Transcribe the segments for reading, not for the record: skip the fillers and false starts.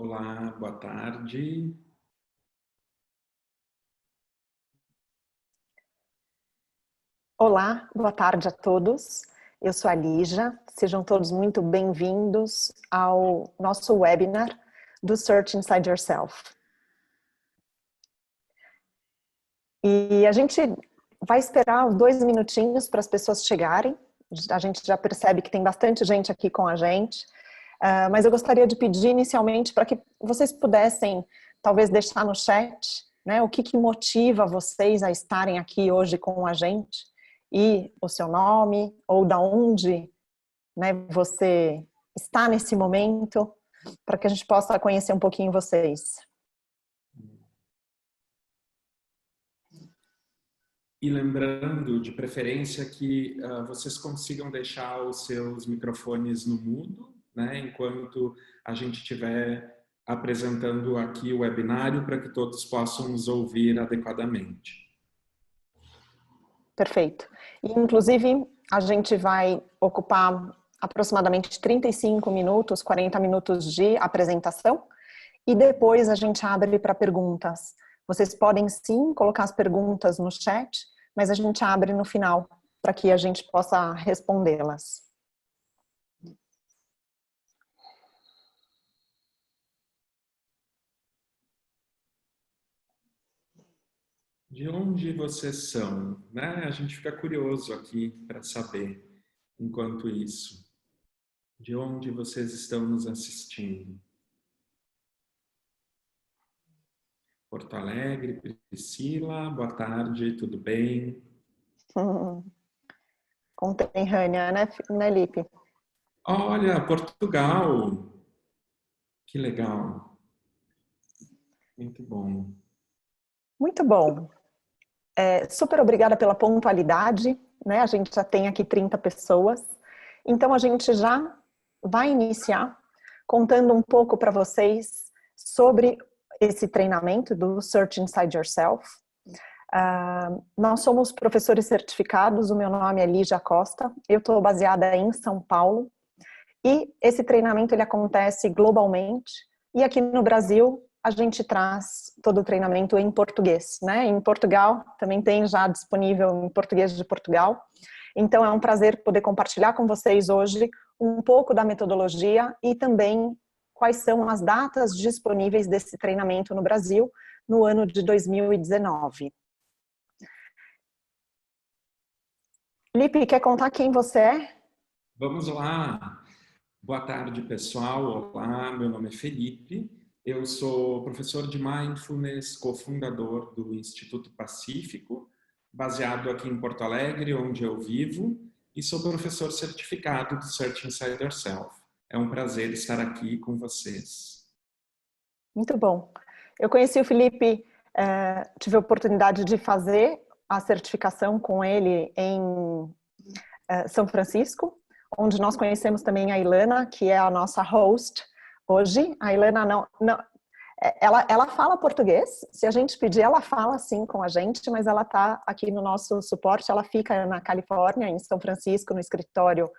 Olá, boa tarde. Olá, boa tarde a todos. Eu sou a Lígia. Sejam todos muito bem-vindos ao nosso webinar do Search Inside Yourself. E a gente vai esperar uns 2 minutinhos para as pessoas chegarem. A gente já percebe que tem bastante gente aqui com a gente. Mas eu gostaria de pedir inicialmente para que vocês pudessem talvez deixar no chat, né, o que motiva vocês a estarem aqui hoje com a gente, e o seu nome, ou da onde, né, você está nesse momento, para que a gente possa conhecer um pouquinho vocês. E lembrando, de preferência, que vocês consigam deixar os seus microfones no mudo, né, enquanto a gente estiver apresentando aqui o webinário, para que todos possam nos ouvir adequadamente. Perfeito. E, inclusive, a gente vai ocupar aproximadamente 35 minutos, 40 minutos de apresentação, e depois a gente abre para perguntas. Vocês podem sim colocar as perguntas no chat, mas a gente abre no final, para que a gente possa respondê-las. De onde vocês são, né? A gente fica curioso aqui para saber, enquanto isso, de onde vocês estão nos assistindo. Porto Alegre, Priscila, boa tarde, tudo bem? Conterrânea, né, Lipe? Olha, Portugal, que legal, muito bom. Muito bom. Super obrigada pela pontualidade, né? A gente já tem aqui 30 pessoas. Então, a gente já vai iniciar contando um pouco para vocês sobre esse treinamento do Search Inside Yourself. Nós somos professores certificados, o meu nome é Lígia Costa, eu estou baseada em São Paulo, e esse treinamento ele acontece globalmente, e aqui no Brasil a gente traz todo o treinamento em português, né? Em Portugal também tem já disponível em português de Portugal. Então é um prazer poder compartilhar com vocês hoje um pouco da metodologia e também quais são as datas disponíveis desse treinamento no Brasil no ano de 2019. Lipe, quer contar quem você é? Vamos lá. Boa tarde, pessoal. Olá, meu nome é Felipe. Eu sou professor de Mindfulness, cofundador do Instituto Pacífico, baseado aqui em Porto Alegre, onde eu vivo, e sou professor certificado do Search Inside Yourself. É um prazer estar aqui com vocês. Muito bom. Eu conheci o Felipe, tive a oportunidade de fazer a certificação com ele em São Francisco, onde nós conhecemos também a Ilana, que é a nossa host hoje. A Ilana ela fala português, se a gente pedir ela fala sim com a gente, mas ela está aqui no nosso suporte, ela fica na Califórnia, em São Francisco, no escritório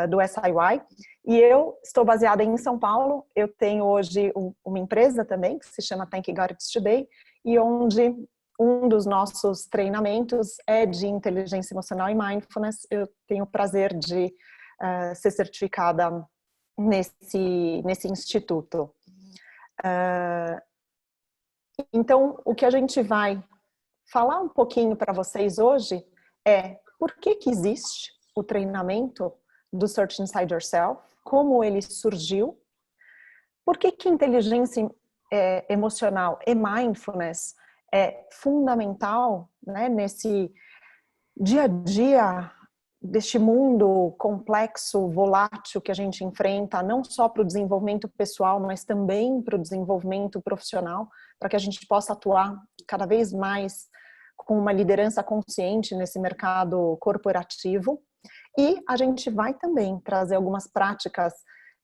do SIY, e eu estou baseada em São Paulo. Eu tenho hoje uma empresa também, que se chama Thank God It's Today, e onde um dos nossos treinamentos é de inteligência emocional e mindfulness. Eu tenho o prazer de ser certificada nesse instituto. Então, o que a gente vai falar um pouquinho para vocês hoje é por que existe o treinamento do Search Inside Yourself, como ele surgiu, por que inteligência emocional e mindfulness é fundamental, né, nesse dia a dia deste mundo complexo, volátil que a gente enfrenta, não só para o desenvolvimento pessoal, mas também para o desenvolvimento profissional, para que a gente possa atuar cada vez mais com uma liderança consciente nesse mercado corporativo. E a gente vai também trazer algumas práticas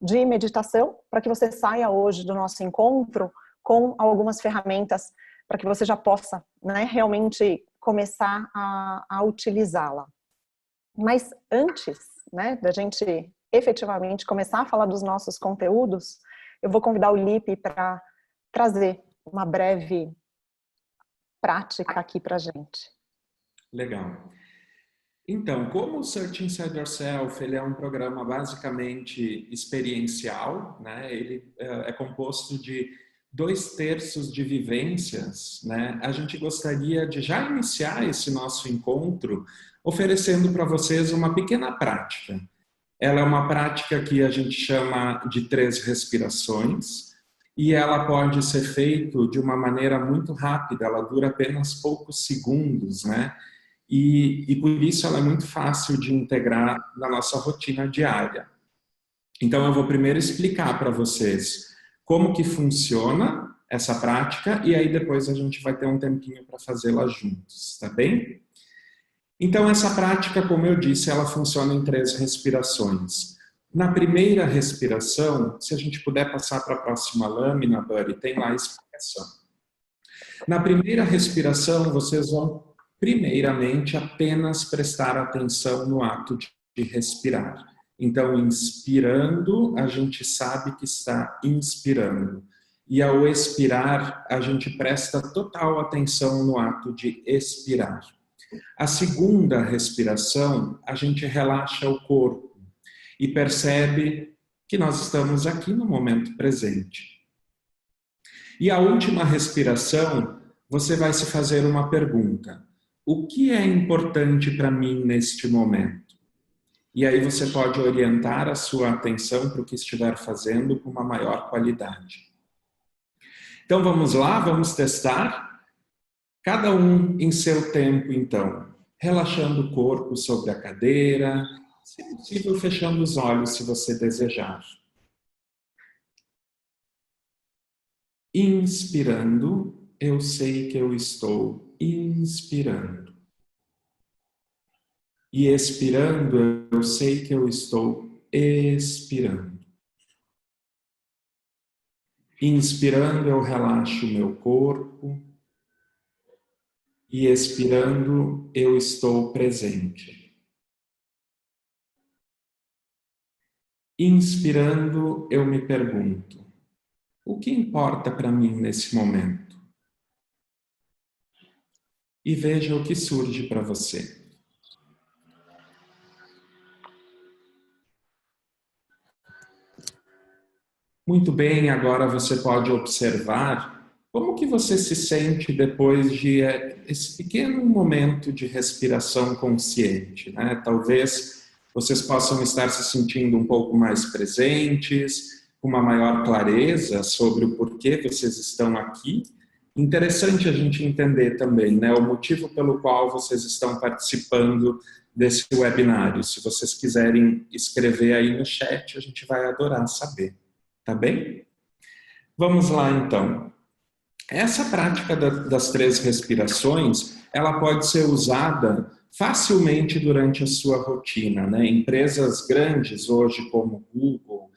de meditação para que você saia hoje do nosso encontro com algumas ferramentas para que você já possa, né, realmente começar a utilizá-la. Mas antes, né, da gente efetivamente começar a falar dos nossos conteúdos, eu vou convidar o Lipe para trazer uma breve prática aqui para a gente. Legal. Então, como o Search Inside Yourself, ele é um programa basicamente experiencial, né? Ele é composto de 2/3 de vivências, né? A gente gostaria de já iniciar esse nosso encontro oferecendo para vocês uma pequena prática. Ela é uma prática que a gente chama de 3 respirações e ela pode ser feita de uma maneira muito rápida, ela dura apenas poucos segundos, né? E por isso ela é muito fácil de integrar na nossa rotina diária. Então eu vou primeiro explicar para vocês como que funciona essa prática e aí depois a gente vai ter um tempinho para fazê-la juntos, tá bem? Então essa prática, como eu disse, ela funciona em 3 respirações. Na primeira respiração, se a gente puder passar para a próxima lâmina, Buddy, tem lá a explicação. Na primeira respiração, vocês vão primeiramente apenas prestar atenção no ato de respirar. Então, inspirando, a gente sabe que está inspirando. E ao expirar, a gente presta total atenção no ato de expirar. A segunda respiração, a gente relaxa o corpo e percebe que nós estamos aqui no momento presente. E a última respiração, você vai se fazer uma pergunta. O que é importante para mim neste momento? E aí você pode orientar a sua atenção para o que estiver fazendo com uma maior qualidade. Então vamos lá, vamos testar? Cada um em seu tempo, então. Relaxando o corpo sobre a cadeira, se possível fechando os olhos se você desejar. Inspirando, eu sei que eu estou inspirando. E expirando, eu sei que eu estou expirando. Inspirando, eu relaxo o meu corpo. E expirando, eu estou presente. Inspirando, eu me pergunto: o que importa para mim nesse momento? E veja o que surge para você. Muito bem, agora você pode observar como que você se sente depois de esse pequeno momento de respiração consciente, né? Talvez vocês possam estar se sentindo um pouco mais presentes, com uma maior clareza sobre o porquê vocês estão aqui. Interessante a gente entender também, né, o motivo pelo qual vocês estão participando desse webinário. Se vocês quiserem escrever aí no chat, a gente vai adorar saber. Tá bem? Vamos lá, então. Essa prática das 3 respirações, ela pode ser usada facilmente durante a sua rotina, né? Empresas grandes hoje, como Google,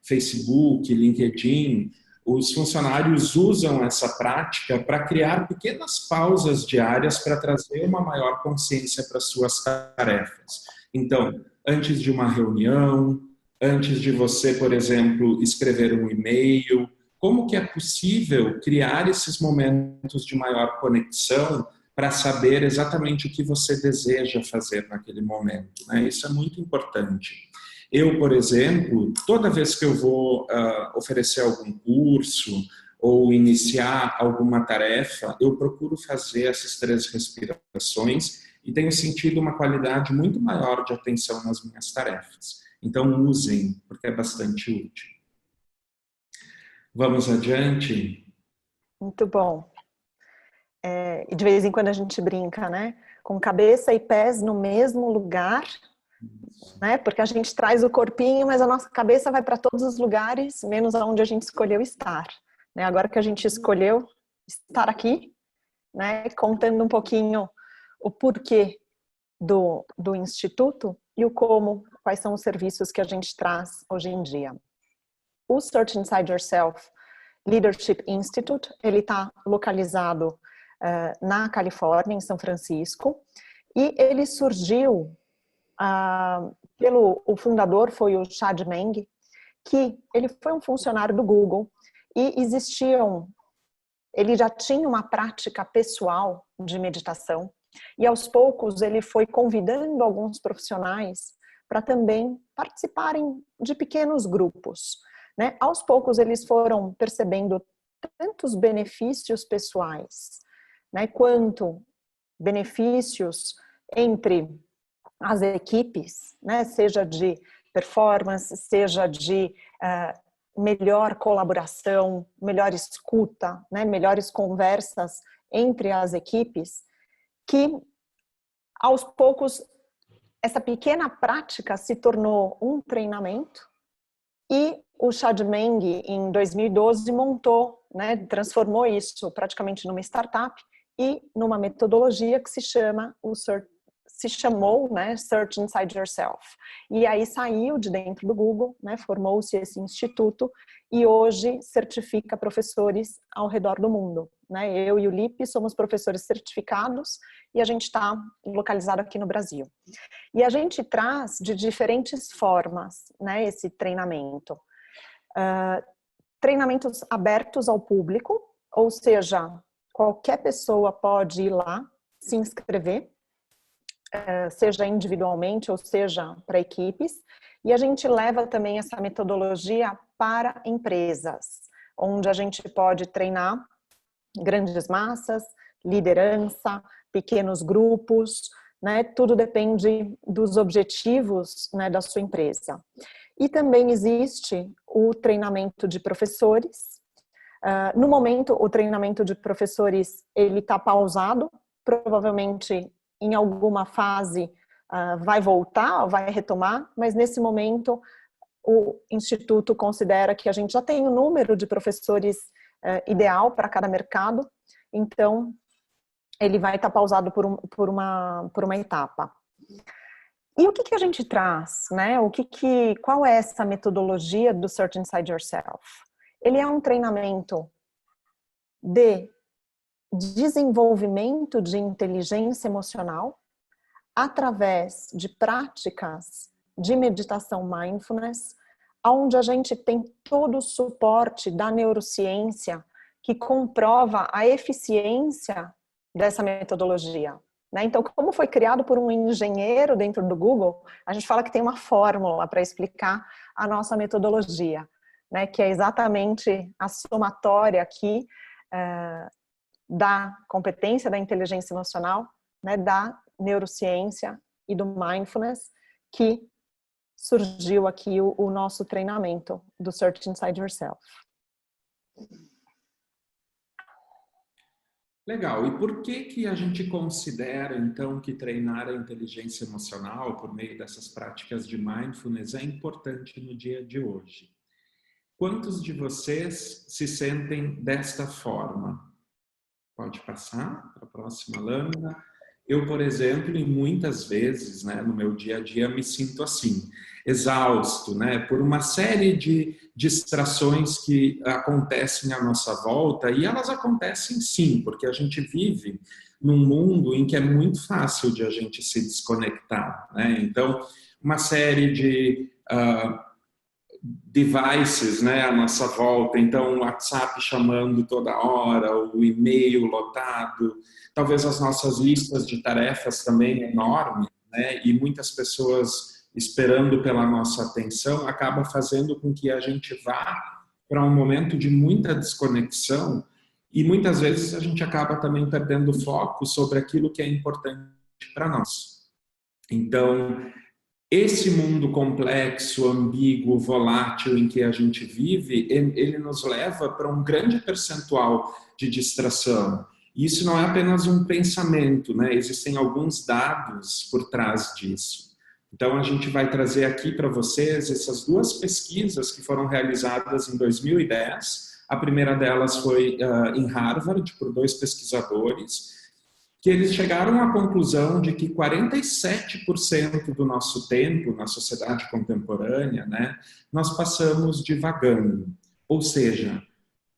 Facebook, LinkedIn, os funcionários usam essa prática para criar pequenas pausas diárias para trazer uma maior consciência para suas tarefas. Então, antes de uma reunião, antes de você, por exemplo, escrever um e-mail, como que é possível criar esses momentos de maior conexão para saber exatamente o que você deseja fazer naquele momento, né? Isso é muito importante. Eu, por exemplo, toda vez que eu vou oferecer algum curso ou iniciar alguma tarefa, eu procuro fazer essas 3 respirações e tenho sentido uma qualidade muito maior de atenção nas minhas tarefas. Então, usem, porque é bastante útil. Vamos adiante? Muito bom. E de vez em quando a gente brinca, né? Com cabeça e pés no mesmo lugar, né? Porque a gente traz o corpinho, mas a nossa cabeça vai para todos os lugares, menos aonde a gente escolheu estar. Né? Agora que a gente escolheu estar aqui, né? Contando um pouquinho o porquê do Instituto e o como, quais são os serviços que a gente traz hoje em dia. O Search Inside Yourself Leadership Institute, ele está localizado na Califórnia, em São Francisco, e ele surgiu o fundador foi o Chad Meng, que ele foi um funcionário do Google e ele já tinha uma prática pessoal de meditação e aos poucos ele foi convidando alguns profissionais para também participarem de pequenos grupos, né? Aos poucos eles foram percebendo tantos benefícios pessoais, né, quanto benefícios entre as equipes, né, seja de performance, seja de melhor colaboração, melhor escuta, né, melhores conversas entre as equipes, que aos poucos essa pequena prática se tornou um treinamento e o Chad Meng, em 2012, montou, né, transformou isso praticamente numa startup e numa metodologia que se chamou, né, Search Inside Yourself. E aí saiu de dentro do Google, né, formou-se esse instituto e hoje certifica professores ao redor do mundo, né? Eu e o Lipe somos professores certificados e a gente está localizado aqui no Brasil. E a gente traz de diferentes formas, né, esse treinamento. Treinamentos abertos ao público, ou seja, qualquer pessoa pode ir lá, se inscrever, seja individualmente ou seja para equipes, e a gente leva também essa metodologia para empresas, onde a gente pode treinar grandes massas, liderança, pequenos grupos, né? Tudo depende dos objetivos, né, da sua empresa. E também existe o treinamento de professores. No momento, o treinamento de professores ele está pausado, provavelmente em alguma fase vai voltar, vai retomar, mas nesse momento o Instituto considera que a gente já tem o número de professores ideal para cada mercado, então ele vai estar pausado por uma etapa. E o que a gente traz, né? Qual é essa metodologia do Search Inside Yourself? Ele é um treinamento de desenvolvimento de inteligência emocional através de práticas de meditação mindfulness, onde a gente tem todo o suporte da neurociência que comprova a eficiência dessa metodologia. Então, como foi criado por um engenheiro dentro do Google, a gente fala que tem uma fórmula para explicar a nossa metodologia, né, que é exatamente a somatória aqui da competência da inteligência emocional, né, da neurociência e do mindfulness, que surgiu aqui o nosso treinamento do Search Inside Yourself. Legal. E por que a gente considera, então, que treinar a inteligência emocional por meio dessas práticas de mindfulness é importante no dia de hoje? Quantos de vocês se sentem desta forma? Pode passar para a próxima lâmina. Eu, por exemplo, e muitas vezes, né, no meu dia a dia, me sinto assim, exausto, né, por uma série de distrações que acontecem à nossa volta, e elas acontecem sim, porque a gente vive num mundo em que é muito fácil de a gente se desconectar, né? Então, uma série de devices, né, à nossa volta, então o WhatsApp chamando toda hora, o e-mail lotado, talvez as nossas listas de tarefas também enormes, né, e muitas pessoas esperando pela nossa atenção, acaba fazendo com que a gente vá para um momento de muita desconexão e muitas vezes a gente acaba também perdendo foco sobre aquilo que é importante para nós. Então, esse mundo complexo, ambíguo, volátil em que a gente vive, ele nos leva para um grande percentual de distração. E isso não é apenas um pensamento, né? Existem alguns dados por trás disso. Então, a gente vai trazer aqui para vocês essas duas pesquisas que foram realizadas em 2010. A primeira delas foi em Harvard, por 2 pesquisadores, que eles chegaram à conclusão de que 47% do nosso tempo na sociedade contemporânea, né, nós passamos divagando. Ou seja,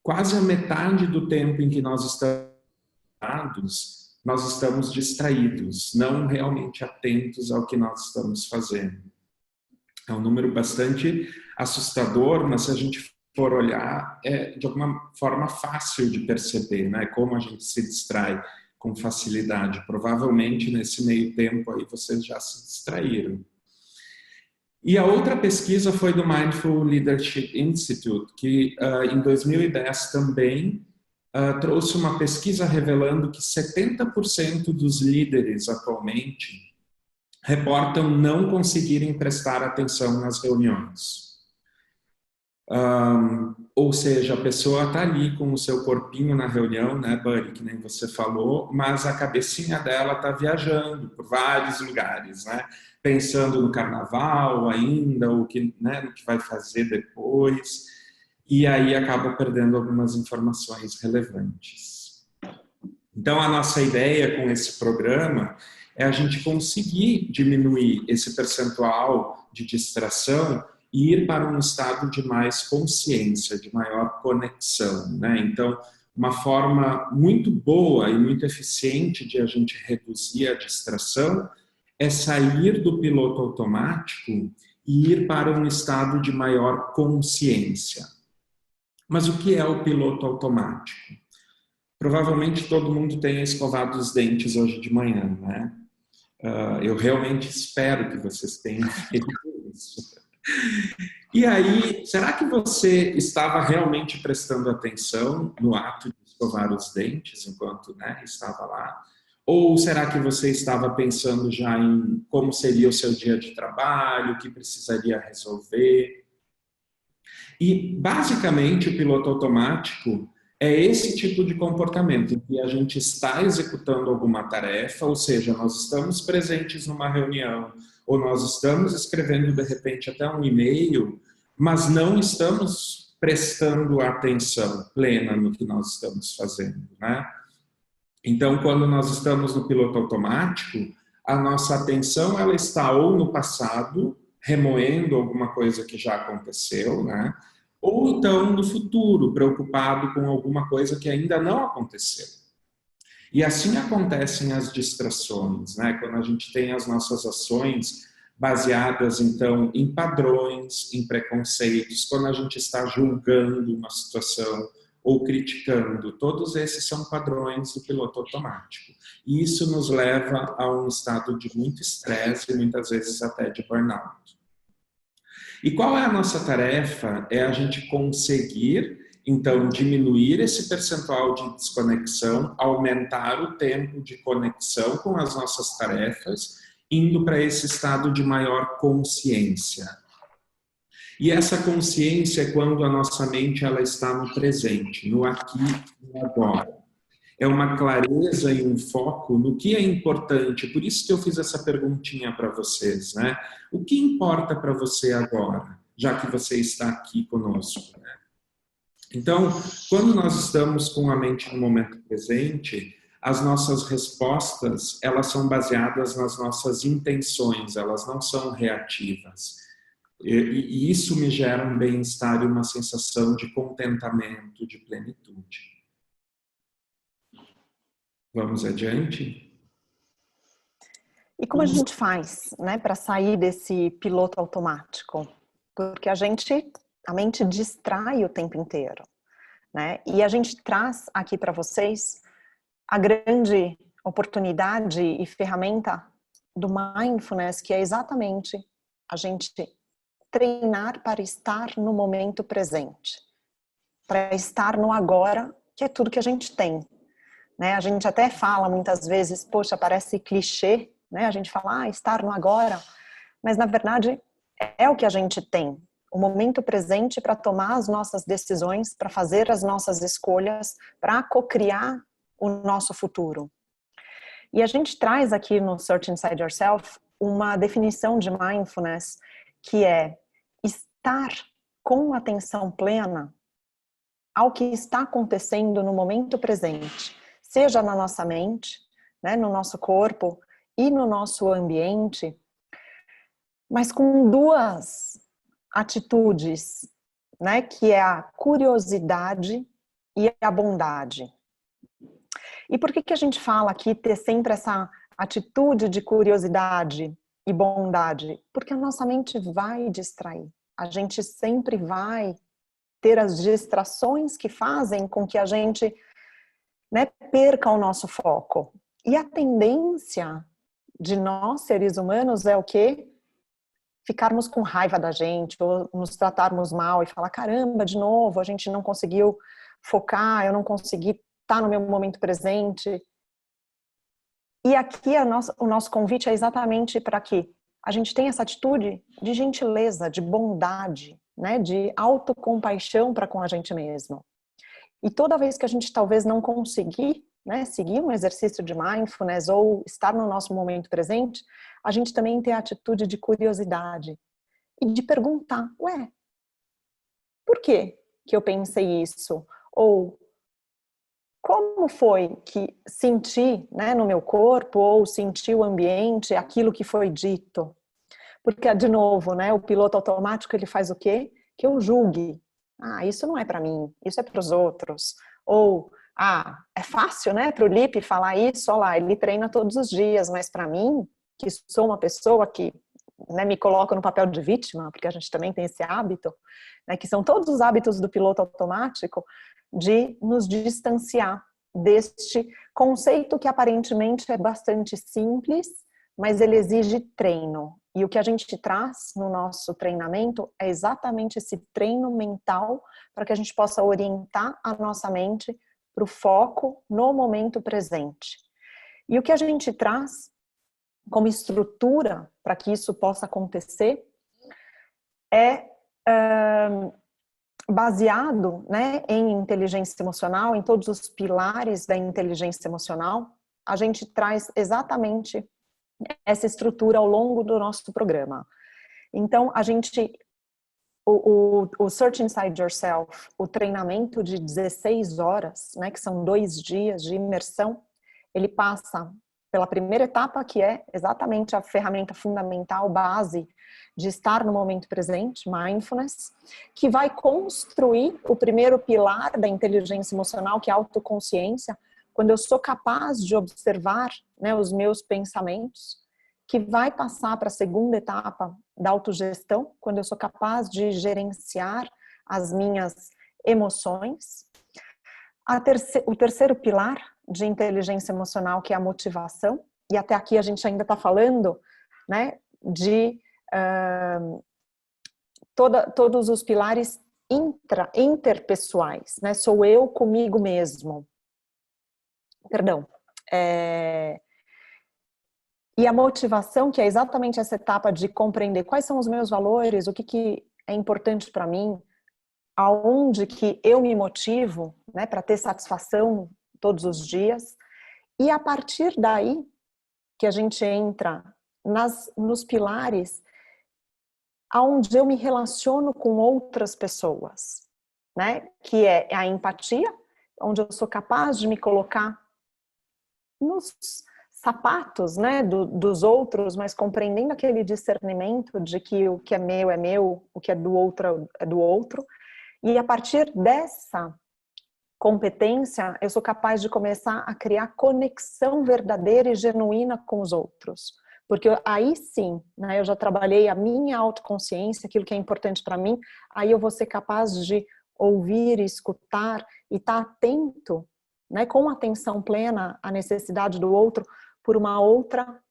quase a metade do tempo em que nós estamos distraídos, não realmente atentos ao que nós estamos fazendo. É um número bastante assustador, mas se a gente for olhar, é de alguma forma fácil de perceber, né? Como a gente se distrai com facilidade. Provavelmente nesse meio tempo aí vocês já se distraíram. E a outra pesquisa foi do Mindful Leadership Institute, que em 2010 também trouxe uma pesquisa revelando que 70% dos líderes atualmente reportam não conseguirem prestar atenção nas reuniões. Ou seja, a pessoa está ali com o seu corpinho na reunião, né, Buddy, que nem você falou, mas a cabecinha dela está viajando por vários lugares, né, pensando no carnaval ainda, o que, né, no que vai fazer depois, e aí acaba perdendo algumas informações relevantes. Então, a nossa ideia com esse programa é a gente conseguir diminuir esse percentual de distração e ir para um estado de mais consciência, de maior conexão, né? Então, uma forma muito boa e muito eficiente de a gente reduzir a distração é sair do piloto automático e ir para um estado de maior consciência. Mas o que é o piloto automático? Provavelmente todo mundo tenha escovado os dentes hoje de manhã, né? Eu realmente espero que vocês tenham feito isso. E aí, será que você estava realmente prestando atenção no ato de escovar os dentes enquanto, né, estava lá? Ou será que você estava pensando já em como seria o seu dia de trabalho, o que precisaria resolver? E, basicamente, o piloto automático é esse tipo de comportamento, em que a gente está executando alguma tarefa, ou seja, nós estamos presentes numa reunião, ou nós estamos escrevendo, de repente, até um e-mail, mas não estamos prestando atenção plena no que nós estamos fazendo, né? Então, quando nós estamos no piloto automático, a nossa atenção ela está ou no passado, remoendo alguma coisa que já aconteceu, né? Ou então no futuro, preocupado com alguma coisa que ainda não aconteceu. E assim acontecem as distrações, né? Quando a gente tem as nossas ações baseadas, então, em padrões, em preconceitos, quando a gente está julgando uma situação ou criticando, todos esses são padrões do piloto automático. E isso nos leva a um estado de muito estresse e muitas vezes até de burnout. E qual é a nossa tarefa? É a gente conseguir, então, diminuir esse percentual de desconexão, aumentar o tempo de conexão com as nossas tarefas, indo para esse estado de maior consciência. E essa consciência é quando a nossa mente ela está no presente, no aqui e no agora. É uma clareza e um foco no que é importante. Por isso que eu fiz essa perguntinha para vocês, né? O que importa para você agora, já que você está aqui conosco, né? Então, quando nós estamos com a mente no momento presente, as nossas respostas, elas são baseadas nas nossas intenções, elas não são reativas. E isso me gera um bem-estar e uma sensação de contentamento, de plenitude. Vamos adiante? E como a gente faz, né, para sair desse piloto automático? Porque a mente distrai o tempo inteiro, né? E a gente traz aqui para vocês a grande oportunidade e ferramenta do mindfulness, que é exatamente a gente treinar para estar no momento presente, para estar no agora, que é tudo que a gente tem. Né? A gente até fala muitas vezes, poxa, parece clichê, né? A gente fala, estar no agora, mas na verdade é o que a gente tem. O momento presente para tomar as nossas decisões, para fazer as nossas escolhas, para cocriar o nosso futuro. E a gente traz aqui no Search Inside Yourself uma definição de mindfulness que é estar com atenção plena ao que está acontecendo no momento presente, seja na nossa mente, né, no nosso corpo e no nosso ambiente, mas com duas atitudes, né, que é a curiosidade e a bondade. E por que a gente fala aqui ter sempre essa atitude de curiosidade e bondade? Porque a nossa mente vai distrair. A gente sempre vai ter as distrações que fazem com que a gente, né, perca o nosso foco. E a tendência de nós, seres humanos, é o quê? Ficarmos com raiva da gente, ou nos tratarmos mal e falar, caramba, de novo, a gente não conseguiu focar, eu não consegui estar no meu momento presente. E aqui o nosso convite é exatamente para que a gente tenha essa atitude de gentileza, de bondade, né, de autocompaixão para com a gente mesmo. E toda vez que a gente talvez não conseguir, né, seguir um exercício de mindfulness ou estar no nosso momento presente, a gente também tem a atitude de curiosidade e de perguntar, ué, por que eu pensei isso? Ou como foi que senti, né, no meu corpo ou senti o ambiente, aquilo que foi dito? Porque, de novo, né, o piloto automático, ele faz o quê? Que eu julgue. Ah, isso não é para mim, isso é para os outros. Ou, é fácil, né, para o Lipe falar isso, olha lá, ele treina todos os dias, mas para mim, que sou uma pessoa que, né, me coloca no papel de vítima, porque a gente também tem esse hábito, né, que são todos os hábitos do piloto automático, de nos distanciar deste conceito que aparentemente é bastante simples, mas ele exige treino. E o que a gente traz no nosso treinamento é exatamente esse treino mental para que a gente possa orientar a nossa mente para o foco no momento presente. E o que a gente traz como estrutura para que isso possa acontecer é baseado, né, em inteligência emocional, em todos os pilares da inteligência emocional. A gente traz exatamente essa estrutura ao longo do nosso programa. Então, o Search Inside Yourself, o treinamento de 16 horas, né, que são 2 dias de imersão, ele passa pela primeira etapa, que é exatamente a ferramenta fundamental, base de estar no momento presente, mindfulness, que vai construir o primeiro pilar da inteligência emocional, que é a autoconsciência, quando eu sou capaz de observar, né, os meus pensamentos, que vai passar para a segunda etapa da autogestão, quando eu sou capaz de gerenciar as minhas emoções. O terceiro pilar de inteligência emocional, que é a motivação, e até aqui a gente ainda está falando, né, de todos os pilares interpessoais, né, sou eu comigo mesmo. Perdão. E a motivação, que é exatamente essa etapa de compreender quais são os meus valores, o que é importante para mim, aonde que eu me motivo, né, para ter satisfação todos os dias. E a partir daí que a gente entra nos pilares aonde eu me relaciono com outras pessoas, né, que é a empatia, onde eu sou capaz de me colocar nos sapatos, né, dos outros, mas compreendendo aquele discernimento de que o que é meu, o que é do outro é do outro. E a partir dessa competência, eu sou capaz de começar a criar conexão verdadeira e genuína com os outros. Porque aí sim, né, eu já trabalhei a minha autoconsciência, aquilo que é importante para mim, aí eu vou ser capaz de ouvir, escutar e estar atento, né, com atenção plena à necessidade do outro por uma outra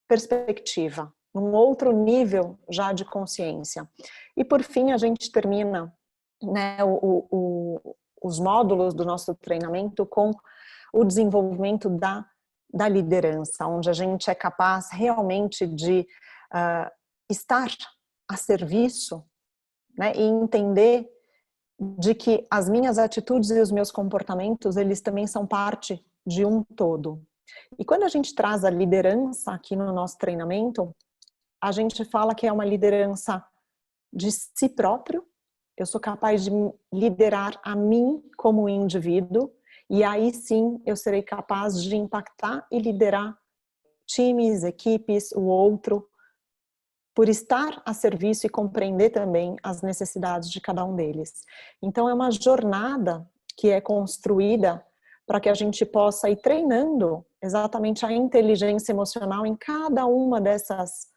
perspectiva, num outro nível já de consciência. E por fim, a gente termina, né, os módulos do nosso treinamento com o desenvolvimento da liderança, onde a gente é capaz realmente de estar a serviço, né, e entender de que as minhas atitudes e os meus comportamentos, eles também são parte de um todo. E quando a gente traz a liderança aqui no nosso treinamento, a gente fala que é uma liderança de si próprio. Eu sou capaz de liderar a mim como indivíduo, e aí sim eu serei capaz de impactar e liderar times, equipes, o outro, por estar a serviço e compreender também as necessidades de cada um deles. Então é uma jornada que é construída para que a gente possa ir treinando exatamente a inteligência emocional em cada uma dessas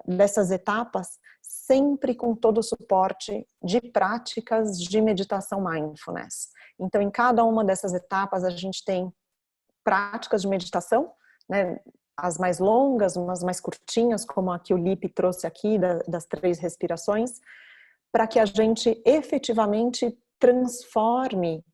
dessas etapas, sempre com todo o suporte de práticas de meditação mindfulness. Então, em cada uma dessas etapas, a gente tem práticas de meditação, né? As mais longas, umas mais curtinhas, como a que o Lipe trouxe aqui, das 3 respirações, para que a gente efetivamente transforme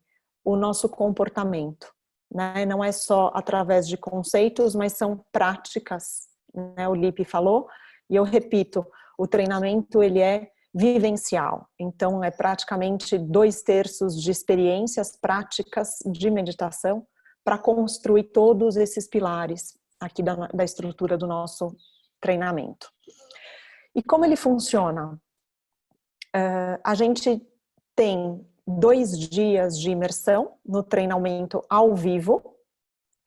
o nosso comportamento, né? Não é só através de conceitos, mas são práticas, né? O Lipe falou, e eu repito, o treinamento ele é vivencial, então é praticamente 2/3 de experiências práticas de meditação para construir todos esses pilares aqui da estrutura do nosso treinamento. E como ele funciona? A gente tem 2 dias de imersão no treinamento ao vivo,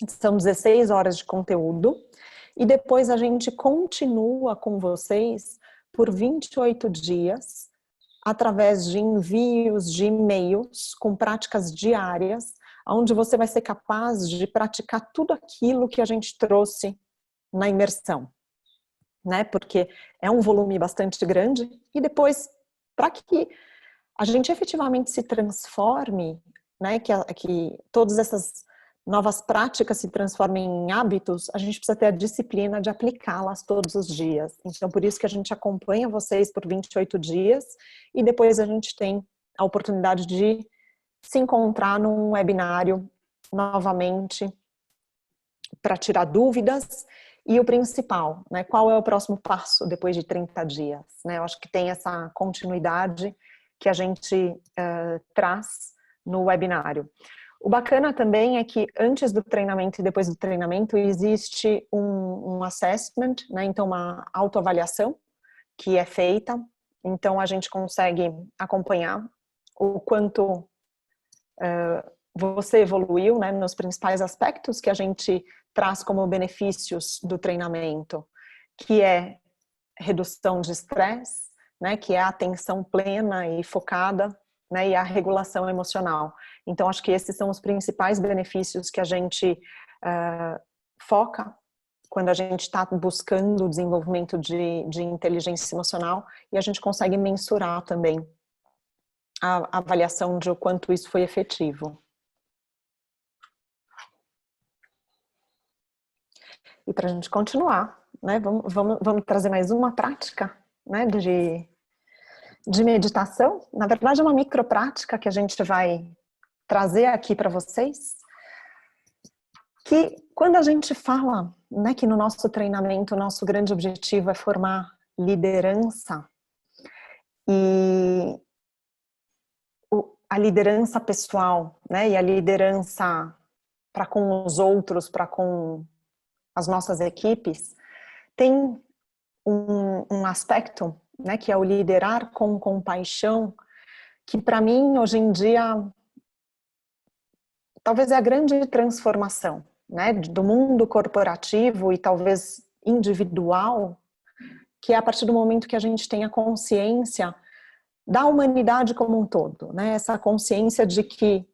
são 16 horas de conteúdo, e depois a gente continua com vocês por 28 dias, através de envios de e-mails com práticas diárias, onde você vai ser capaz de praticar tudo aquilo que a gente trouxe na imersão, né? Porque é um volume bastante grande, e depois, para que a gente efetivamente se transforme, né? Que todas essas novas práticas se transformem em hábitos, a gente precisa ter a disciplina de aplicá-las todos os dias. Então, por isso que a gente acompanha vocês por 28 dias, e depois a gente tem a oportunidade de se encontrar num webinário novamente para tirar dúvidas. E o principal, né, qual é o próximo passo depois de 30 dias? Né? Eu acho que tem essa continuidade que a gente traz no webinário. O bacana também é que antes do treinamento e depois do treinamento existe um assessment, né, então uma autoavaliação que é feita, então a gente consegue acompanhar o quanto você evoluiu, né, nos principais aspectos que a gente traz como benefícios do treinamento, que é redução de estresse, né, que é a atenção plena e focada, né, e a regulação emocional. Então, acho que esses são os principais benefícios que a gente foca quando a gente está buscando o desenvolvimento de inteligência emocional, e a gente consegue mensurar também a avaliação de o quanto isso foi efetivo. E para a gente continuar, né, vamos trazer mais uma prática, né, de meditação. Na verdade, é uma microprática que a gente vai trazer aqui para vocês, que quando a gente fala, né, que no nosso treinamento o nosso grande objetivo é formar liderança, e a liderança pessoal, né, e a liderança para com os outros, para com as nossas equipes, tem um aspecto, né, que é o liderar com compaixão, que para mim, hoje em dia, talvez é a grande transformação, né, do mundo corporativo e talvez individual, que é a partir do momento que a gente tem a consciência da humanidade como um todo, né, essa consciência de que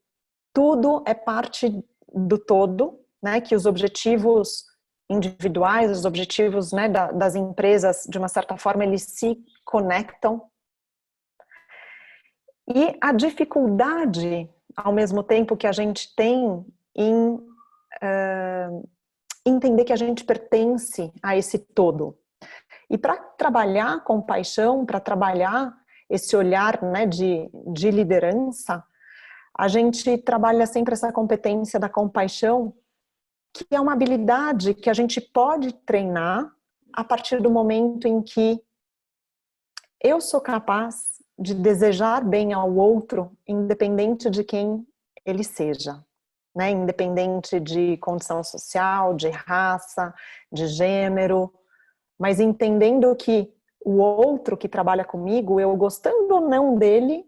tudo é parte do todo, né, que os objetivos individuais, os objetivos, né, das empresas, de uma certa forma, eles se conectam. E a dificuldade, ao mesmo tempo, que a gente tem em entender que a gente pertence a esse todo. E para trabalhar compaixão, para trabalhar esse olhar, né, de liderança, a gente trabalha sempre essa competência da compaixão, que é uma habilidade que a gente pode treinar a partir do momento em que eu sou capaz de desejar bem ao outro, independente de quem ele seja, né? Independente de condição social, de raça, de gênero, mas entendendo que o outro que trabalha comigo, eu gostando ou não dele,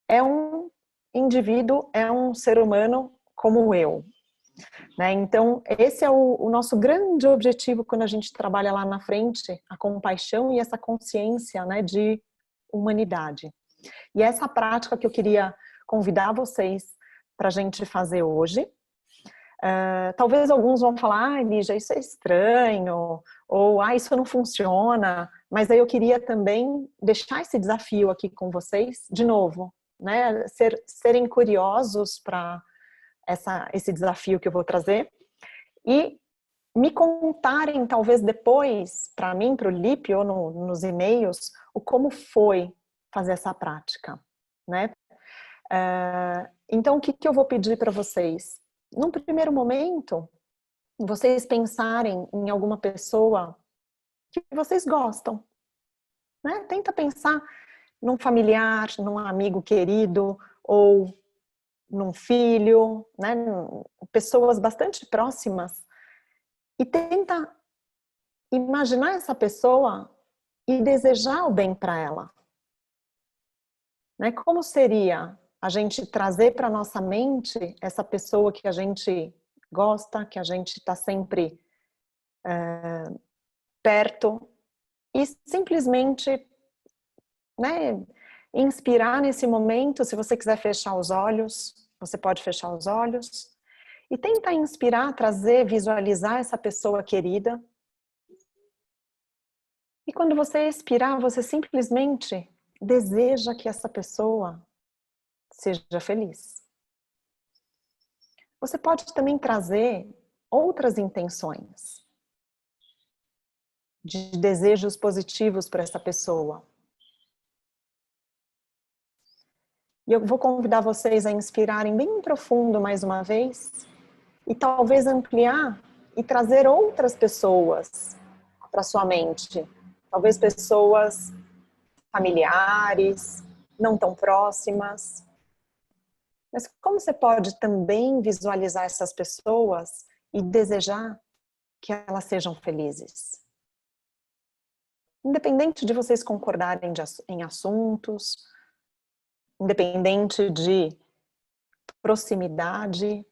é um indivíduo, é um ser humano como eu. Né? Então, esse é o nosso grande objetivo quando a gente trabalha lá na frente, a compaixão e essa consciência, né, de humanidade. E essa prática que eu queria convidar vocês para a gente fazer hoje. Talvez alguns vão falar, ah, Lígia, isso é estranho, ou ah, isso não funciona, mas aí eu queria também deixar esse desafio aqui com vocês, de novo, né? Serem curiosos para esse desafio que eu vou trazer e me contarem, talvez depois, para mim, para o Lipe ou nos e-mails, o como foi fazer essa prática, né? Então, o que eu vou pedir para vocês? Num primeiro momento, vocês pensarem em alguma pessoa que vocês gostam, né? Tenta pensar num familiar, num amigo querido, ou num filho, né? Pessoas bastante próximas, e tenta imaginar essa pessoa e desejar o bem para ela. Né? Como seria a gente trazer para nossa mente essa pessoa que a gente gosta, que a gente está sempre perto, e simplesmente, né, inspirar nesse momento. Se você quiser fechar os olhos, você pode fechar os olhos e tentar inspirar, trazer, visualizar essa pessoa querida. E quando você expirar, você simplesmente deseja que essa pessoa seja feliz. Você pode também trazer outras intenções de desejos positivos para essa pessoa. E eu vou convidar vocês a inspirarem bem profundo mais uma vez e talvez ampliar e trazer outras pessoas para sua mente. Talvez pessoas familiares, não tão próximas. Mas como você pode também visualizar essas pessoas e desejar que elas sejam felizes? Independente de vocês concordarem em assuntos, independente de proximidade,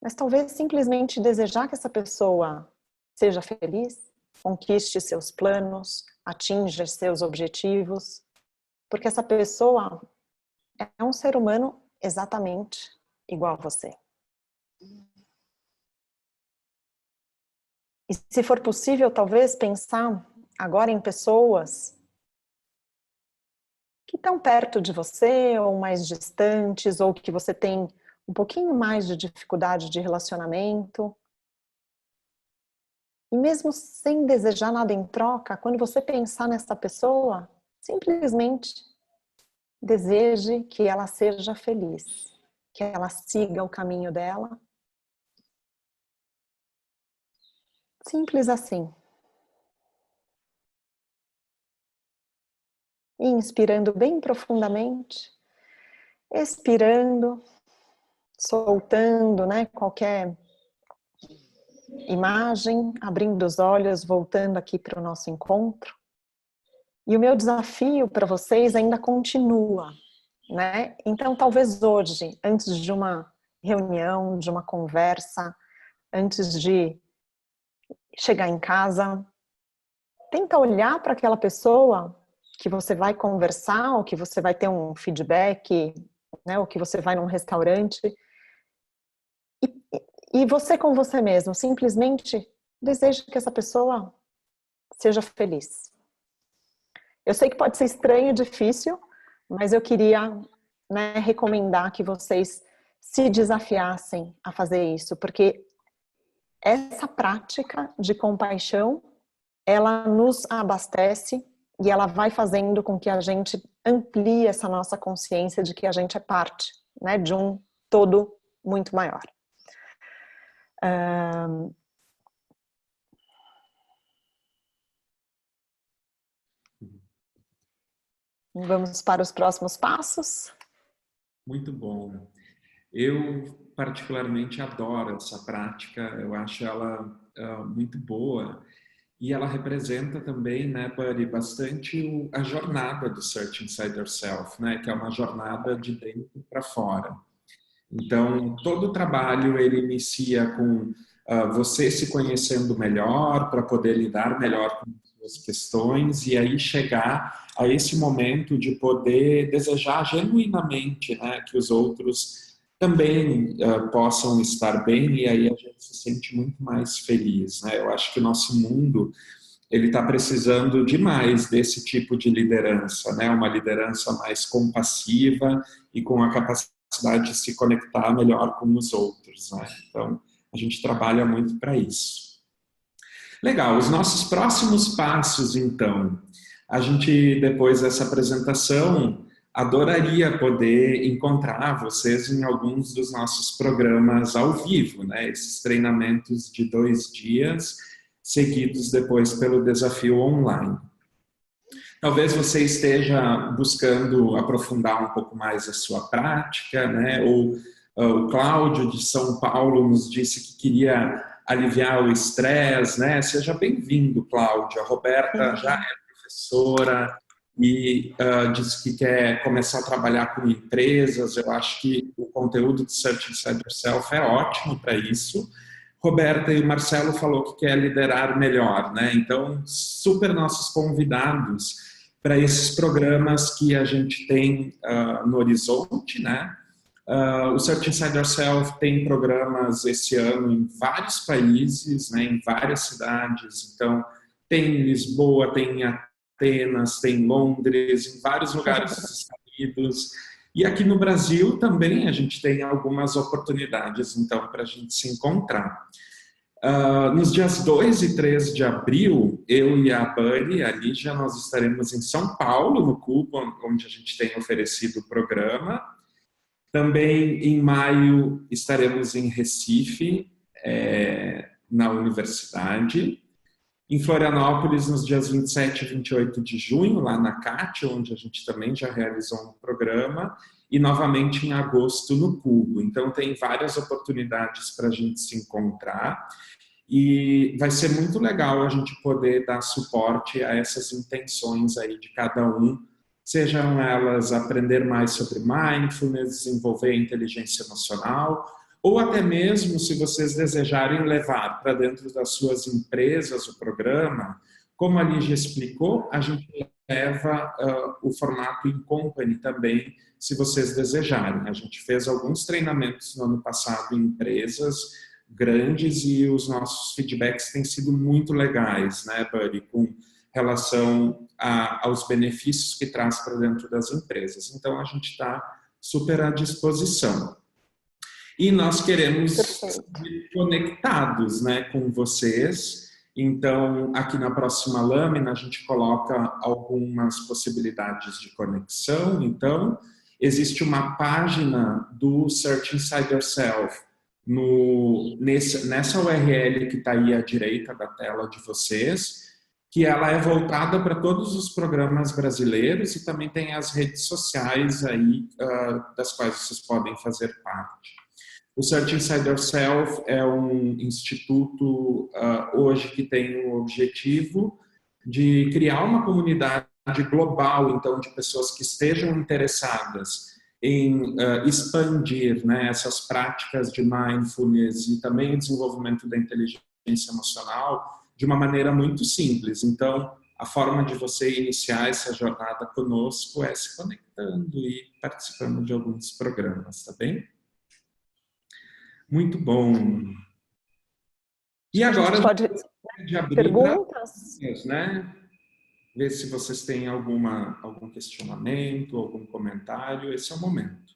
mas talvez simplesmente desejar que essa pessoa seja feliz, conquiste seus planos, atinja seus objetivos, porque essa pessoa é um ser humano exatamente igual a você. E se for possível, talvez pensar agora em pessoas que estão perto de você, ou mais distantes, ou que você tem um pouquinho mais de dificuldade de relacionamento. E mesmo sem desejar nada em troca, quando você pensar nessa pessoa, simplesmente deseje que ela seja feliz, que ela siga o caminho dela. Simples assim. E inspirando bem profundamente, expirando, soltando, né, qualquer imagem, abrindo os olhos, voltando aqui para o nosso encontro. E o meu desafio para vocês ainda continua, né? Então, talvez hoje, antes de uma reunião, de uma conversa, antes de chegar em casa, tenta olhar para aquela pessoa que você vai conversar, ou que você vai ter um feedback, né? Ou que você vai num restaurante, e você com você mesmo, simplesmente deseja que essa pessoa seja feliz. Eu sei que pode ser estranho e difícil, mas eu queria, né, recomendar que vocês se desafiassem a fazer isso, porque essa prática de compaixão, ela nos abastece e ela vai fazendo com que a gente amplie essa nossa consciência de que a gente é parte, né, de um todo muito maior. Vamos para os próximos passos. Muito bom. Eu particularmente adoro essa prática, eu acho ela muito boa e ela representa também, né, Buddy, bastante a jornada do Search Inside Yourself, né, que é uma jornada de dentro para fora. Então, todo o trabalho ele inicia com você se conhecendo melhor para poder lidar melhor com as questões e aí chegar a esse momento de poder desejar genuinamente, né, que os outros também possam estar bem, e aí a gente se sente muito mais feliz, né? Eu acho que o nosso mundo ele está precisando demais desse tipo de liderança, né? Uma liderança mais compassiva e com a capacidade de se conectar melhor com os outros, né? Então, a gente trabalha muito para isso. Legal, os nossos próximos passos, então. A gente, depois dessa apresentação, adoraria poder encontrar vocês em alguns dos nossos programas ao vivo, né? Esses treinamentos de 2 dias, seguidos depois pelo desafio online. Talvez você esteja buscando aprofundar um pouco mais a sua prática, né? Ou o Cláudio de São Paulo nos disse que queria aliviar o estresse, né? Seja bem-vindo, Cláudio. A Roberta já é professora e disse que quer começar a trabalhar com empresas. Eu acho que o conteúdo de Search Inside Yourself é ótimo para isso. Roberta e o Marcelo falou que quer liderar melhor, né? Então, super nossos convidados para esses programas que a gente tem no horizonte, né? O Search Inside Yourself tem programas esse ano em vários países, né? Em várias cidades. Então, tem em Lisboa, tem em Atenas, tem em Londres, em vários lugares dos Estados Unidos. E aqui no Brasil também a gente tem algumas oportunidades, então, para a gente se encontrar. Nos dias 2 e 3 de abril, eu e a Bunny, a Lígia, nós estaremos em São Paulo, no Cubo, onde a gente tem oferecido o programa. Também em maio estaremos em Recife, na universidade. Em Florianópolis, nos dias 27 e 28 de junho, lá na CAT, onde a gente também já realizou um programa, e novamente em agosto no Cubo. Então, tem várias oportunidades para a gente se encontrar, e vai ser muito legal a gente poder dar suporte a essas intenções aí de cada um, sejam elas aprender mais sobre mindfulness, desenvolver inteligência emocional, ou até mesmo, se vocês desejarem levar para dentro das suas empresas o programa, como a Lígia explicou, a gente leva o formato in company também, se vocês desejarem. A gente fez alguns treinamentos no ano passado em empresas grandes e os nossos feedbacks têm sido muito legais, né, Buddy, com relação aos benefícios que traz para dentro das empresas. Então, a gente está super à disposição. E nós queremos ser conectados, né, com vocês. Então, aqui na próxima lâmina, a gente coloca algumas possibilidades de conexão. Então, existe uma página do Search Inside Yourself nessa URL que está aí à direita da tela de vocês, que ela é voltada para todos os programas brasileiros e também tem as redes sociais aí das quais vocês podem fazer parte. O Search Inside Yourself é um instituto hoje que tem o objetivo de criar uma comunidade global, então, de pessoas que estejam interessadas em expandir, né, essas práticas de mindfulness e também o desenvolvimento da inteligência emocional de uma maneira muito simples. Então, a forma de você iniciar essa jornada conosco é se conectando e participando de alguns programas, tá bem? Muito bom. E agora, pode de abrir perguntas, né? Ver se vocês têm algum questionamento, algum comentário. Esse é o momento.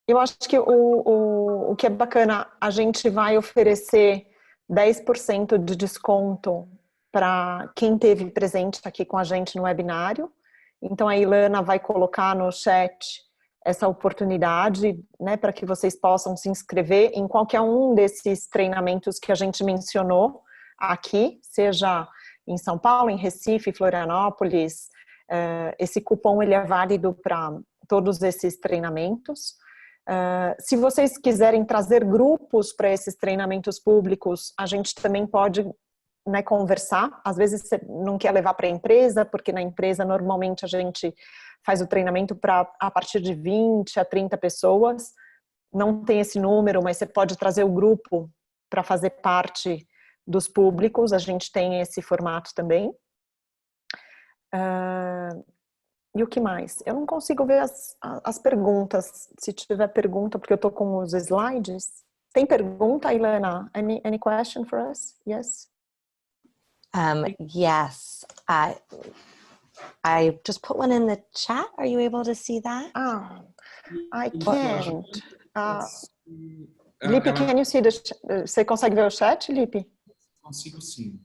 Eu acho que o que é bacana, a gente vai oferecer 10% de desconto para quem esteve presente aqui com a gente no webinário. Então, a Ilana vai colocar no chat essa oportunidade, né, para que vocês possam se inscrever em qualquer um desses treinamentos que a gente mencionou aqui, seja em São Paulo, em Recife, Florianópolis. Esse cupom ele é válido para todos esses treinamentos. Se vocês quiserem trazer grupos para esses treinamentos públicos, a gente também pode, né, conversar. Às vezes você não quer levar para a empresa, porque na empresa normalmente a gente faz o treinamento para a partir de 20 a 30 pessoas. Não tem esse número, mas você pode trazer o grupo para fazer parte dos públicos. A gente tem esse formato também. E o que mais? Eu não consigo ver as perguntas. Se tiver pergunta, porque eu estou com os slides. Tem pergunta, Ilana? Any question for us? Yes? Yes. I just put one in the chat. Are you able to see that? Ah, I can't. Lipe, can you see você consegue ver o chat, Lipe? Consigo sim.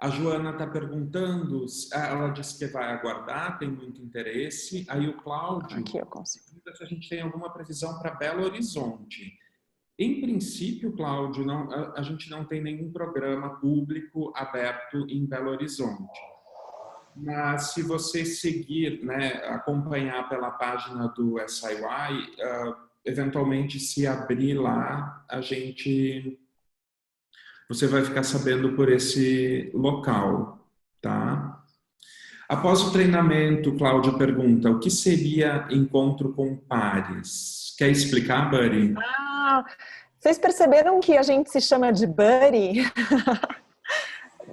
A Joana está perguntando, ela disse que vai aguardar, tem muito interesse. Aí o Cláudio, aqui eu consigo. Se a gente tem alguma previsão para Belo Horizonte. Em princípio, Cláudio, a gente não tem nenhum programa público aberto em Belo Horizonte. Mas se você seguir, né, acompanhar pela página do SIY, eventualmente se abrir lá, você vai ficar sabendo por esse local, tá? Após o treinamento, Cláudia pergunta, o que seria encontro com pares? Quer explicar, Buddy? Vocês perceberam que a gente se chama de Buddy?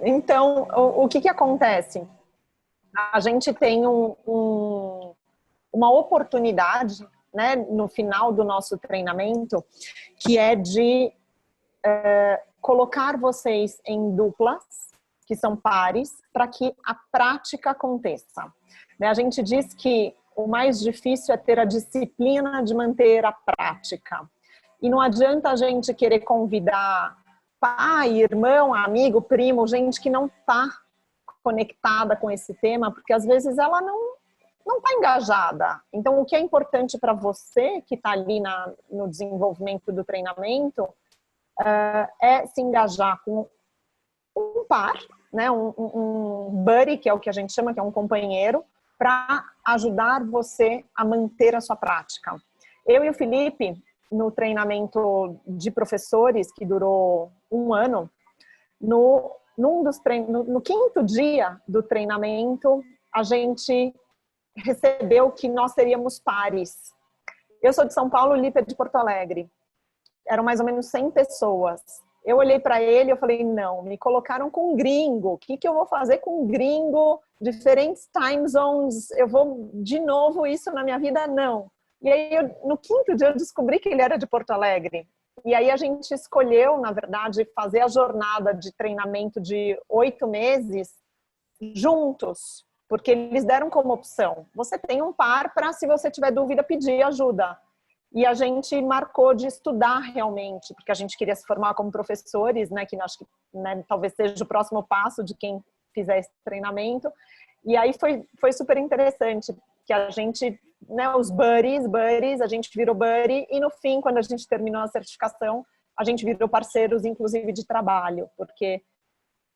Então, o que acontece? A gente tem uma oportunidade, né, no final do nosso treinamento, que é de colocar vocês em duplas, que são pares, para que a prática aconteça. A gente diz que o mais difícil é ter a disciplina de manter a prática. E não adianta a gente querer convidar pai, irmão, amigo, primo, gente que não está conectada com esse tema, porque às vezes ela não está engajada. Então, o que é importante para você que está ali no desenvolvimento do treinamento é se engajar com um par, né, um buddy, que é o que a gente chama, que é um companheiro, para ajudar você a manter a sua prática. Eu e o Felipe, no treinamento de professores, que durou 1 ano, no 5º dia do treinamento, a gente recebeu que nós seríamos pares. Eu sou de São Paulo, o Lipe é de Porto Alegre. Eram mais ou menos 100 pessoas. Eu olhei para ele e falei, não, me colocaram com um gringo. O que eu vou fazer com um gringo? Diferentes time zones. Eu vou de novo isso na minha vida? Não. E aí, no 5º dia, eu descobri que ele era de Porto Alegre. E aí a gente escolheu, na verdade, fazer a jornada de treinamento de 8 meses juntos. Porque eles deram como opção. Você tem um par para, se você tiver dúvida, pedir ajuda. E a gente marcou de estudar realmente, porque a gente queria se formar como professores, né, que acho que, né, talvez seja o próximo passo de quem fizer esse treinamento. E aí foi super interessante, que a gente, né, os buddies, a gente virou buddy, e no fim, quando a gente terminou a certificação, a gente virou parceiros, inclusive de trabalho, porque,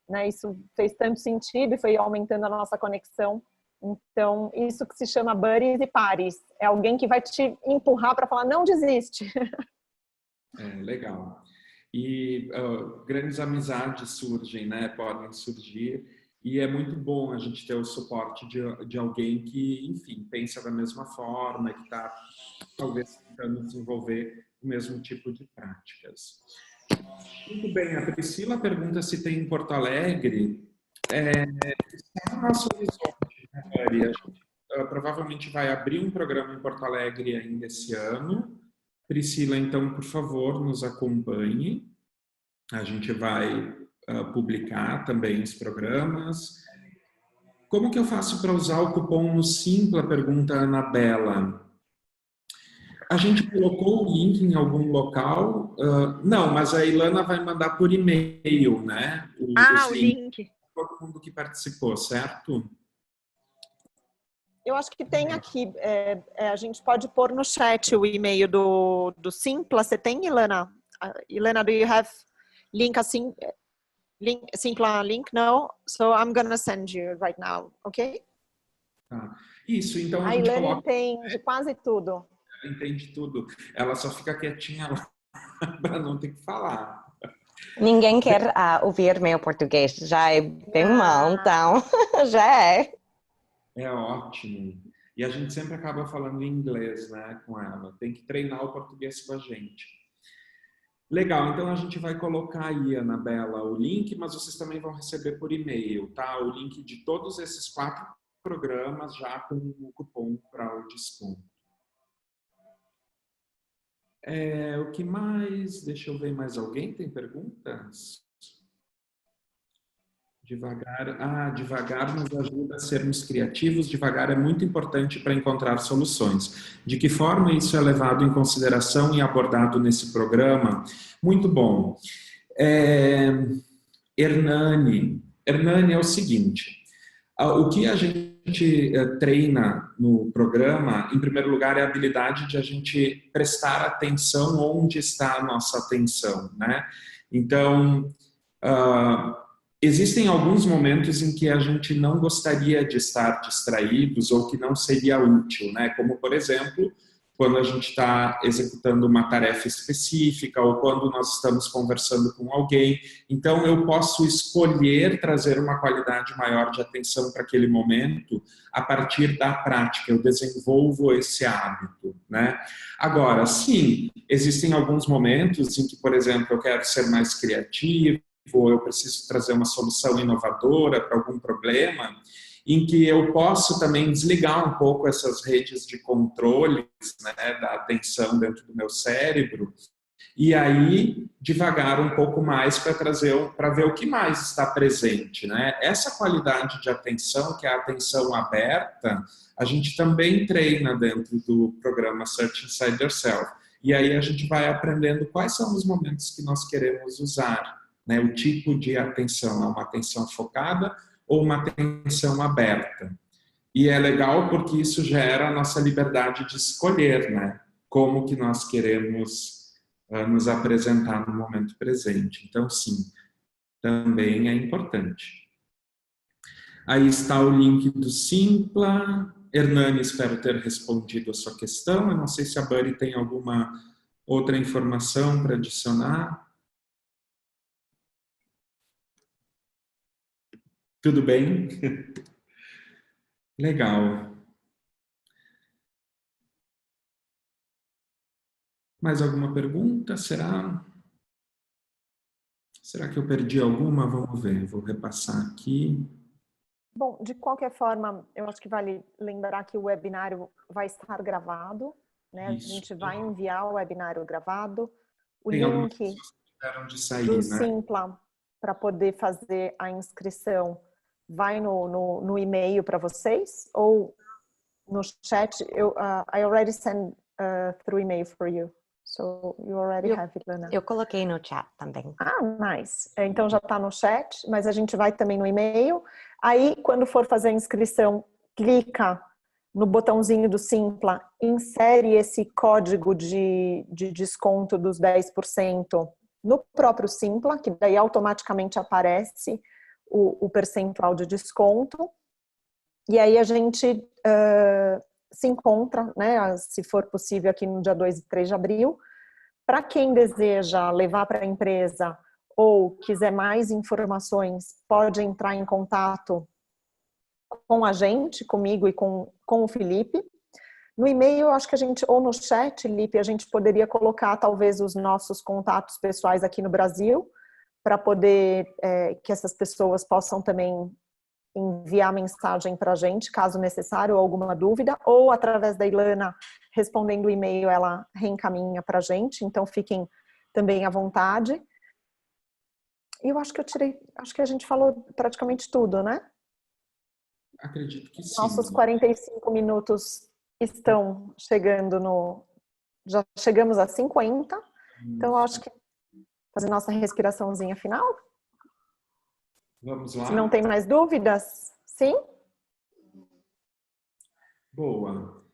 né, isso fez tanto sentido e foi aumentando a nossa conexão. Então, isso que se chama buddies e pares. É alguém que vai te empurrar para falar, não desiste. Legal. E grandes amizades surgem, né? Podem surgir. E é muito bom a gente ter o suporte de alguém que, enfim, pensa da mesma forma, que está, talvez, tentando desenvolver o mesmo tipo de práticas. Muito bem. A Priscila pergunta se tem em Porto Alegre. Está no nosso horizonte, né, Mari? A gente provavelmente vai abrir um programa em Porto Alegre ainda esse ano. Priscila, então, por favor, nos acompanhe. A gente vai publicar também os programas. Como que eu faço para usar o cupom no Simpla? Pergunta a Anabela. A gente colocou o link em algum local? Não, mas a Ilana vai mandar por e-mail, né? O link. Todo mundo que participou, certo? Eu acho que tem aqui, a gente pode pôr no chat o e-mail do Simpla. Você tem, Ilana? Ilana, do you have link assim? Simpla link? No? So I'm gonna send you right now, ok? Tá. Isso, então a gente Ilana entende quase tudo. Ela entende tudo. Ela só fica quietinha lá para não ter que falar. Ninguém quer ouvir meu português. Já é bem mal, então já é. É ótimo. E a gente sempre acaba falando em inglês, né, com ela. Tem que treinar o português com a gente. Legal, então a gente vai colocar aí, Anabela, o link, mas vocês também vão receber por e-mail, tá? O link de todos esses 4 programas já com o cupom para o desconto. O que mais? Deixa eu ver mais alguém. Tem perguntas? Devagar nos ajuda a sermos criativos. Devagar é muito importante para encontrar soluções. De que forma isso é levado em consideração e abordado nesse programa? Muito bom. Hernani é o seguinte, o que a gente treina no programa, em primeiro lugar, é a habilidade de a gente prestar atenção onde está a nossa atenção, né? Então, existem alguns momentos em que a gente não gostaria de estar distraídos ou que não seria útil, né? Como, por exemplo, quando a gente está executando uma tarefa específica ou quando nós estamos conversando com alguém. Então, eu posso escolher trazer uma qualidade maior de atenção para aquele momento a partir da prática. Eu desenvolvo esse hábito, né? Agora, sim, existem alguns momentos em que, por exemplo, eu quero ser mais criativo, ou eu preciso trazer uma solução inovadora para algum problema, em que eu posso também desligar um pouco essas redes de controles, né, da atenção dentro do meu cérebro, e aí devagar um pouco mais para ver o que mais está presente, né? Essa qualidade de atenção, que é a atenção aberta, a gente também treina dentro do programa Search Inside Yourself. E aí a gente vai aprendendo quais são os momentos que nós queremos usar, né? O tipo de atenção, é uma atenção focada ou uma atenção aberta. E é legal porque isso gera a nossa liberdade de escolher, né? Como que nós queremos nos apresentar no momento presente. Então, sim, também é importante. Aí está o link do Simpla. Hernani, espero ter respondido a sua questão. Eu não sei se a Buddy tem alguma outra informação para adicionar. Tudo bem? Legal. Mais alguma pergunta? Será que eu perdi alguma? Vamos ver, vou repassar aqui. Bom, de qualquer forma, eu acho que vale lembrar que o webinário vai estar gravado, né? Isso. A gente vai enviar o webinário gravado. O Tem algumas link pessoas que tiveram de sair, do né? Simpla para poder fazer a inscrição vai no e-mail para vocês ou no chat? I already sent through email for you. So you already have it, Lana. Eu coloquei no chat também. Ah, nice. Então já está no chat, mas a gente vai também no e-mail. Aí, quando for fazer a inscrição, clica no botãozinho do Simpla, insere esse código de desconto dos 10% no próprio Simpla, que daí automaticamente aparece o percentual de desconto. E aí a gente se encontra, né, se for possível, aqui no dia 2 e 3 de abril. Para quem deseja levar para a empresa ou quiser mais informações, pode entrar em contato com a gente, comigo e com o Felipe. No e-mail, acho que a gente, ou no chat, Felipe, a gente poderia colocar talvez os nossos contatos pessoais aqui no Brasil, para poder que essas pessoas possam também enviar mensagem para a gente, caso necessário, ou alguma dúvida, ou através da Ilana, respondendo o e-mail, ela reencaminha para a gente, então fiquem também à vontade. E eu acho que acho que a gente falou praticamente tudo, né? Acredito que sim. Nossos 45 minutos estão chegando já chegamos a 50, então eu acho que fazer nossa respiraçãozinha final. Vamos lá? Se não tem mais dúvidas, sim? Boa.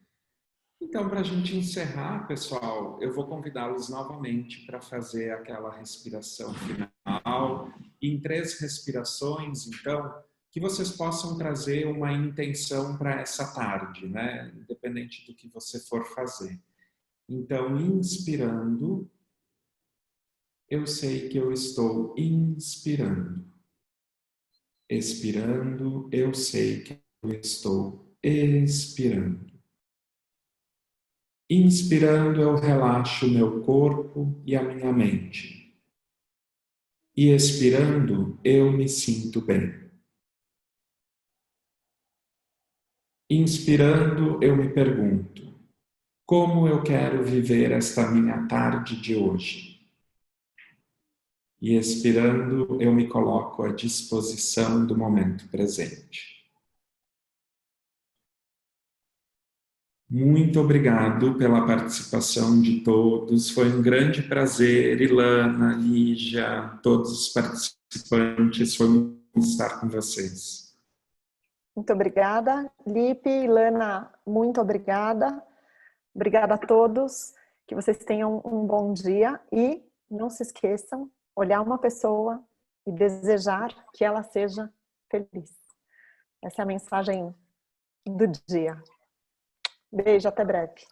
Então, para a gente encerrar, pessoal, eu vou convidá-los novamente para fazer aquela respiração final. Em 3 respirações, então, que vocês possam trazer uma intenção para essa tarde, né? Independente do que você for fazer. Então, inspirando, eu sei que eu estou inspirando. Expirando, eu sei que eu estou expirando. Inspirando, eu relaxo meu corpo e a minha mente. E expirando, eu me sinto bem. Inspirando, eu me pergunto: como eu quero viver esta minha tarde de hoje? E expirando, eu me coloco à disposição do momento presente. Muito obrigado pela participação de todos. Foi um grande prazer, Ilana, Lígia, todos os participantes. Foi um estar com vocês. Muito obrigada, Lipe, Ilana, muito obrigada. Obrigada a todos, que vocês tenham um bom dia e não se esqueçam, olhar uma pessoa e desejar que ela seja feliz. Essa é a mensagem do dia. Beijo, até breve.